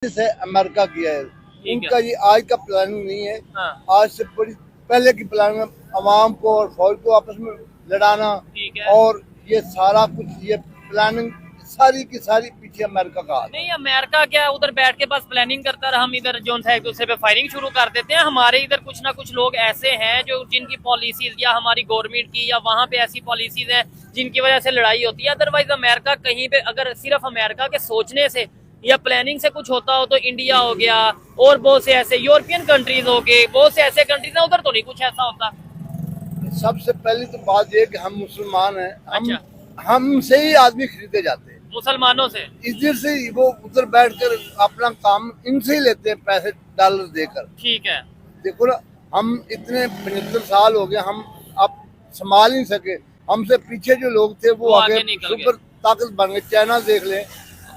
से अमेरिका किया है। उनका ये आज का प्लानिंग नहीं है। हाँ। आज से बड़ी पहले की प्लानिंग है, अवाम को और फौज को आपस में लड़ाना। ठीक है। और ये सारा कुछ ये प्लानिंग सारी की सारी पीछे अमेरिका का हाथ है। नहीं, अमेरिका क्या उधर बैठ के बस प्लानिंग करता रहा, हम इधर जो है एक दूसरे पे फायरिंग शुरू कर देते हैं। हमारे इधर कुछ ना कुछ लोग ऐसे हैं जो जिनकी पॉलिसीज या हमारी गवर्नमेंट की या वहाँ पे ऐसी पॉलिसीज हैं जिनकी वजह से लड़ाई होती है। अदरवाइज अमेरिका कहीं पे अगर सिर्फ अमेरिका के सोचने से या प्लानिंग से कुछ होता हो तो इंडिया हो गया और बहुत से ऐसे यूरोपियन कंट्रीज हो गए, बहुत से ऐसे कंट्रीज हैं, उधर तो नहीं कुछ ऐसा होता। सबसे पहली तो बात ये कि हम मुसलमान हैं। अच्छा। हमसे ही आदमी खरीदे जाते हैं, मुसलमानों से। इधर से वो उधर बैठकर अपना काम इनसे ही लेते हैं, पैसे डॉलर देकर। ठीक है। देखो ना, हम इतने 75 साल हो गए, हम अब संभाल नहीं सके। हमसे पीछे जो लोग थे वो आगे निकल गए। सुपर ताकत बन गए। चाइना देख लें,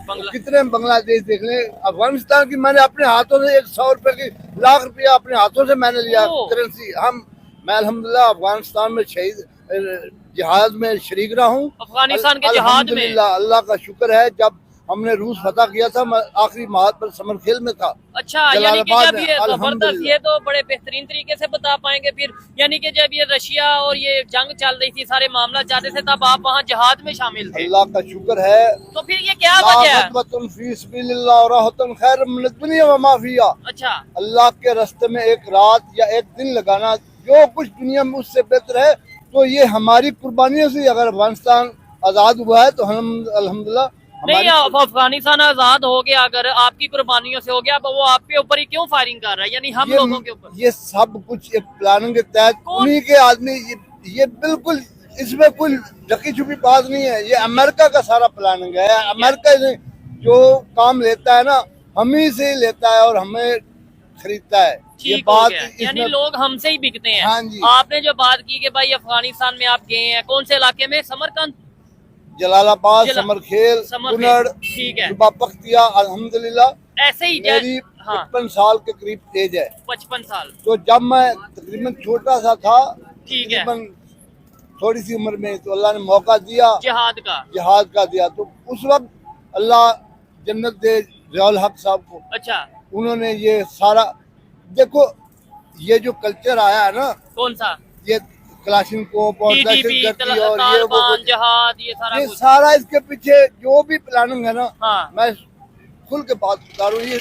बंगला बांग्लादेश देख लें, अफगानिस्तान की मैंने अपने हाथों से 100 रुपए की लाख रुपया अपने हाथों से मैंने लिया करेंसी। मैं अल्हम्दुलिल्लाह अफगानिस्तान में शहीद जिहाद में शरीक रहा हूँ। अफगानिस्तान के जिहाद में अल्लाह का शुक्र है, जब हमने रूस फतह किया था, मैं आखिरी महाद पर समर खेल में था। अच्छा, यानी कि जब ये जबरदस्त, ये तो बड़े बेहतरीन तरीके से बता पाएंगे फिर, यानी कि जब ये रशिया और ये जंग चल रही थी, सारे मामला चाहते थे, तब आप वहाँ जिहाद में शामिल थे। अल्लाह का शुक्र है। तो फिर ये क्या वजह है? अच्छा, अल्लाह के रास्ते में एक रात या एक दिन लगाना जो कुछ दुनिया में उससे बेहतर है। तो ये हमारी कुर्बानियों से अगर अफगानिस्तान आजाद हुआ है तो हम अल्हम्दुलिल्लाह। नहीं, अफगानिस्तान आजाद हो गया अगर आपकी कुर्बानियों से हो गया, तो वो आपके ऊपर ही क्यों फायरिंग कर रहा है, यानी हम लोगों के ऊपर? ये सब कुछ एक प्लानिंग के तहत उन्हीं के आदमी, ये बिल्कुल इसमें कोई ढकी छुपी बात नहीं है। ये अमेरिका का सारा प्लानिंग है। अमेरिका जो काम लेता है ना, हम ही से लेता है और हमें खरीदता है। ये बात यानी लोग हमसे ही बिकते हैं। हाँ जी। आपने जो बात की कि भाई अफगानिस्तान में आप गए हैं, कौन से इलाके में? समरकंद, जलालाबाद, समरखेल, कुनड़, ठीक है, बख्तिया। अल्हम्दुलिल्लाह ऐसे ही मेरी 55 साल के करीब एज है। 55 साल। तो जब मैं तकरीबन छोटा सा था, ठीक है, थोड़ी सी उम्र में, तो अल्लाह ने मौका दिया जिहाद का दिया। तो उस वक्त अल्लाह जन्नत दे ज़ियाउल हक साहब को। अच्छा, उन्होंने ये सारा, देखो ये जो कल्चर आया है ना, कौन सा? ये क्लाशिनकोव और दहशतगर्दी और ये कुछ। सारा इसके पीछे जो भी प्लानिंग है ना, हाँ। मैं खुल के बात बता रहा हूँ, ये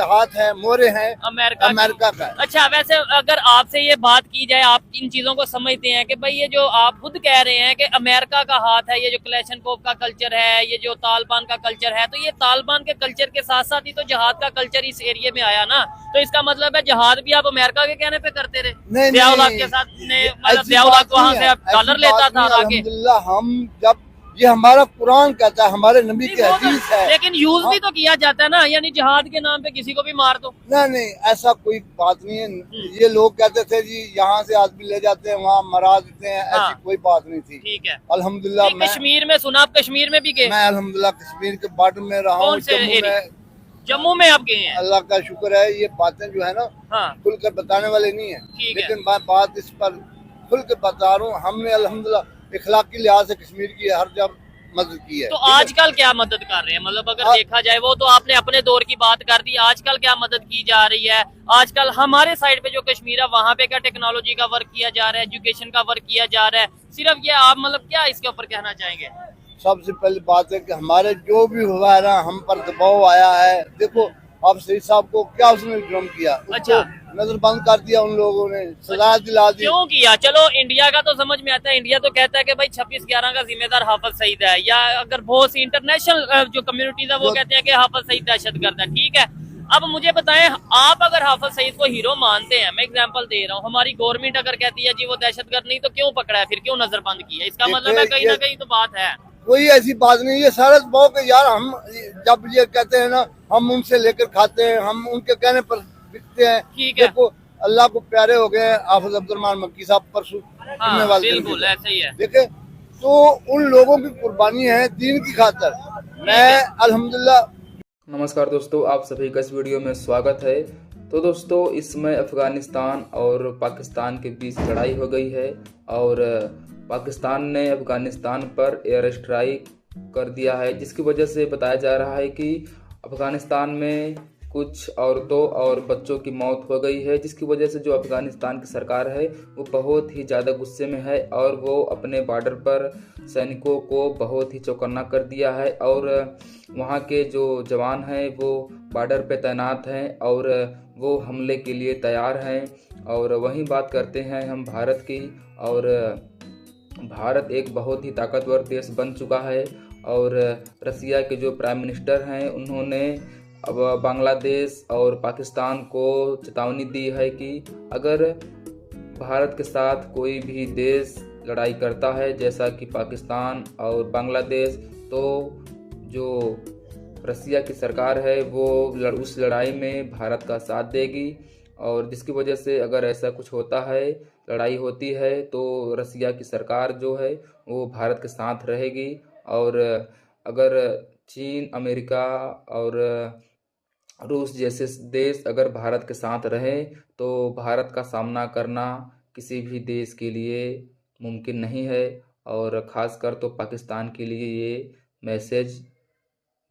हाथ है, मोरे हैं अमेरिका का। अच्छा, वैसे अगर आपसे ये बात की जाए, आप इन चीजों को समझते हैं कि भाई ये जो आप खुद कह रहे हैं कि अमेरिका का हाथ है, ये जो क्लैशनकोव का कल्चर है, ये जो तालिबान का कल्चर है, तो ये तालिबान के कल्चर के साथ साथ ही तो जिहाद का कल्चर इस एरिया में आया ना, तो इसका मतलब है जिहाद भी आप अमेरिका के कहने पे करते रहे? ज़ियाउल हक के साथ मतलब ज़ियाउल हक वहाँ से डॉलर लेता था आगे। हम जब ये हमारा कुरान कहता है, हमारे नबी के हदीस है, लेकिन यूज भी तो किया जाता है ना, यानी जिहाद के नाम पे किसी को भी मार दो। नहीं, ऐसा कोई बात नहीं है। ये लोग कहते थे जी यहाँ से आदमी ले जाते हैं, वहाँ मरा देते हैं, ऐसी कोई बात नहीं थी। ठीक है, अल्हम्दुलिल्लाह। कश्मीर में सुना, आप कश्मीर में भी गए? मैं अल्हम्दुलिल्लाह कश्मीर के बॉर्डर में रहा हूँ। जम्मू में आप गए हैं? अल्लाह का शुक्र है। ये बातें जो है ना, खुल कर बताने वाले नहीं है, लेकिन मैं बात इस पर खुल कर बता रहा हूँ। हमने अल्हम्दुलिल्लाह इखलाकी लिहाज से कश्मीर की हर जब मदद की है। तो आजकल क्या मदद कर रहे हैं, मतलब अगर देखा जाए, वो तो आपने अपने दौर की बात कर दी, आजकल क्या मदद की जा रही है? आजकल हमारे साइड पे जो कश्मीर है, वहाँ पे क्या टेक्नोलॉजी का वर्क किया जा रहा है, एजुकेशन का वर्क किया जा रहा है? सिर्फ ये आप मतलब क्या इसके ऊपर कहना चाहेंगे? सबसे पहली बात है कि हमारे जो भी हुआ है ना, हम पर दबाव आया है। देखो आप शहीद साहब को क्या उसने जुर्म किया? अच्छा, नजर बंद कर दिया उन लोगों ने, सजा दिला दी। क्यों किया? चलो इंडिया का तो समझ में आता है, इंडिया तो कहता है कि भाई 26/11 का जिम्मेदार हाफिज सईद है, या अगर बहुत सी इंटरनेशनल जो कम्युनिटीज है वो कहते हैं कि हाफिज सईद दहशतगर्द है। ठीक है, अब मुझे बताएं, आप अगर हाफिज सईद को हीरो मानते हैं, मैं एग्जांपल दे रहा हूँ, हमारी गवर्नमेंट अगर कहती है जी वो दहशतगर्द नहीं, तो क्यों पकड़ा है, फिर क्यों नजरबंद किया? इसका मतलब है कहीं ना कहीं तो बात है। कोई ऐसी बात नहीं। ये सारा बहुत यार, हम जब ये कहते हैं ना, हम उनसे लेकर खाते हैं, हम उनके कहने पर बिकते हैं। ठीक है, देखो अल्लाह को प्यारे हो गए हाफिज अब्दुर्रहमान मक्की साहब परसों। बिल्कुल ऐसे ही है। देखे तो उन लोगों की कुर्बानी है दीन की खातर। मैं अल्हम्दुलिल्लाह। नमस्कार दोस्तों, आप सभी का इस वीडियो में स्वागत है। तो दोस्तों, इस समय अफगानिस्तान और पाकिस्तान के बीच लड़ाई हो गई है और पाकिस्तान ने अफगानिस्तान पर एयर स्ट्राइक कर दिया है, जिसकी वजह से बताया जा रहा है कि अफगानिस्तान में कुछ औरतों और बच्चों की मौत हो गई है, जिसकी वजह से जो अफगानिस्तान की सरकार है वो बहुत ही ज़्यादा गुस्से में है और वो अपने बॉर्डर पर सैनिकों को बहुत ही चौकन्ना कर दिया है और वहाँ के जो जवान हैं वो बॉर्डर पे तैनात हैं और वो हमले के लिए तैयार हैं। और वहीं बात करते हैं हम भारत की, और भारत एक बहुत ही ताकतवर देश बन चुका है और रसिया के जो प्राइम मिनिस्टर हैं उन्होंने अब बांग्लादेश और पाकिस्तान को चेतावनी दी है कि अगर भारत के साथ कोई भी देश लड़ाई करता है जैसा कि पाकिस्तान और बांग्लादेश, तो जो रसिया की सरकार है वो उस लड़ाई में भारत का साथ देगी और जिसकी वजह से अगर ऐसा कुछ होता है, लड़ाई होती है, तो रसिया की सरकार जो है वो भारत के साथ रहेगी। और अगर चीन, अमेरिका और रूस जैसे देश अगर भारत के साथ रहे तो भारत का सामना करना किसी भी देश के लिए मुमकिन नहीं है। और ख़ासकर तो पाकिस्तान के लिए ये मैसेज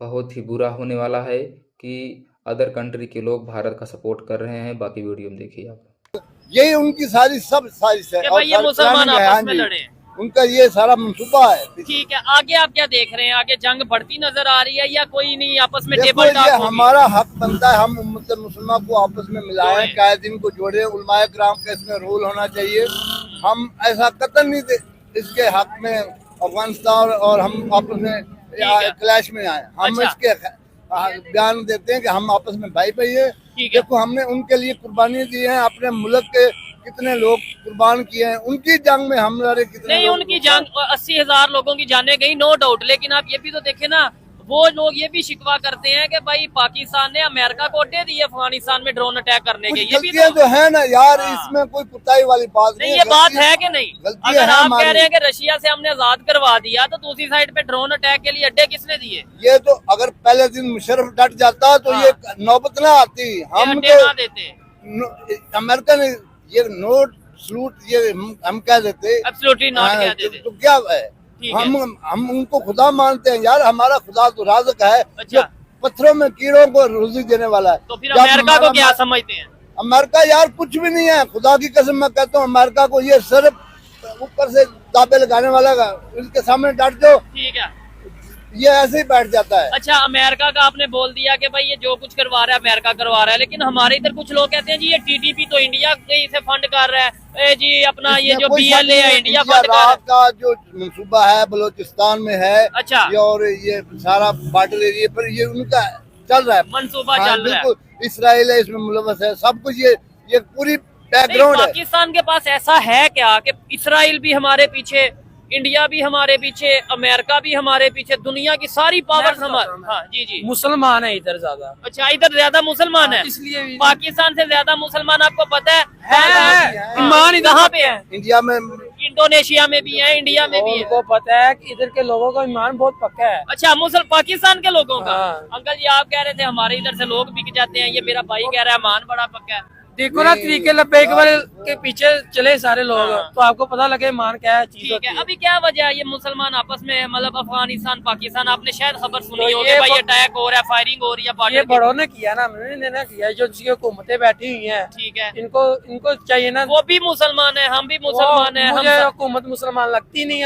बहुत ही बुरा होने वाला है कि अदर कंट्री के लोग भारत का सपोर्ट कर रहे हैं। बाकी वीडियो में देखिए आप। यही उनकी सारी साजिश है। भाई ये मुसलमान आपस में लड़े, उनका ये सारा मंसूबा है। ठीक है, आगे आप क्या देख रहे हैं? आगे जंग बढ़ती नजर आ रही है या कोई नहीं, आपस में देखो, टेबल टॉक ये होगी? हमारा हक बनता है, हम उम्मत मुसलमान को आपस में मिलाएं, कायदीन को जोड़े, उलमाए किराम का इसमें रोल होना चाहिए। हम ऐसा कतई नहीं इसके हक में अफगानिस्तान और हम आपस में क्लैश में आए। हम इसके बयान देते हैं कि हम आपस में भाई भाई है। देखो, हमने उनके लिए कुर्बानी दी है, अपने मुल्क के कितने लोग कुर्बान किए हैं, उनकी जंग में हम लड़े कितने नहीं, उनकी जंग 80,000 लोगों की जाने गई, नो डाउट। लेकिन आप ये भी तो देखे ना, वो लोग ये भी शिकवा करते हैं कि भाई पाकिस्तान ने अमेरिका को अड्डे दिए अफगानिस्तान में ड्रोन अटैक करने के। ये भी तो है ना यार, इसमें कोई कुताई वाली बात नहीं है। ये बात है कि नहीं? अगर आप कह रहे हैं कि रशिया से हमने आजाद करवा दिया तो दूसरी साइड पे ड्रोन अटैक के लिए अड्डे किसने दिए? ये तो अगर पहले दिन मुशर्रफ डट जाता तो ये नौबत ना आती। हम अड्डे ना देते, अमेरिका ने ये नोट सलूट ये हम कह देते, एब्सोल्युटली नॉट कह देते। तो क्या है, हम उनको खुदा मानते हैं यार। हमारा खुदा तो राज़िक है। अच्छा, पत्थरों में कीड़ों को रोजी देने वाला है। तो फिर अमेरिका को क्या समझते हैं? अमेरिका यार कुछ भी नहीं है, खुदा की कसम मैं कहता हूँ। अमेरिका को ये सिर्फ ऊपर से दाबे लगाने वाला का, इसके सामने डट जाओ, ठीक है, ये ऐसे ही बैठ जाता है। अच्छा, अमेरिका का आपने बोल दिया कि भाई ये जो कुछ करवा रहा है अमेरिका करवा रहा है, लेकिन हमारे इधर कुछ लोग कहते हैं जी ये टीटीपी तो इंडिया से फंड कर रहा है जी, अपना ये जो BLA है इंडिया फंड कर रहा है। का जो मंसूबा है बलोचिस्तान में है। अच्छा, और ये सारा बॉर्डर एरिया पर ये उनका चल रहा है, मंसूबा चल रहा है। इसराइल है इसमें मुलव्वस है, सब कुछ ये पूरी बैकग्राउंड है। पाकिस्तान के पास ऐसा है क्या कि इसराइल भी हमारे पीछे, इंडिया भी हमारे पीछे, अमेरिका भी हमारे पीछे, दुनिया की सारी पावर्स हमारे? हाँ जी जी, मुसलमान है इधर ज्यादा। अच्छा, इधर ज्यादा मुसलमान है, इसलिए पाकिस्तान से ज्यादा मुसलमान आपको पता है? ईमान कहाँ पे है? इंडिया में, इंडोनेशिया में भी है, इंडिया में भी है। उनको पता है कि इधर के लोगों का ईमान बहुत पक्का है। अच्छा, पाकिस्तान के लोगों का? अंकल जी आप कह रहे थे हमारे इधर से लोग बिक जाते हैं, ये मेरा भाई कह रहा है ईमान बड़ा पक्का है। देखो ना, तरीके लब्बैक वाले के पीछे चले सारे लोग, तो आपको पता लगे मान क्या है चीज। ठीक है, अभी क्या वजह है ये मुसलमान आपस में, मतलब अफगानिस्तान पाकिस्तान, आपने शायद खबर सुनी होगी भाई ये अटैक हो रहा है, फायरिंग हो रही है। ये बड़ों ने किया ना, मैंने ना किया, जो जिसकी हुकूमतें बैठी हुई हैं। ठीक है, इनको चाहिए ना, वो भी मुसलमान है, हम भी मुसलमान है, मुझे हुकूमत मुसलमान लगती नहीं है।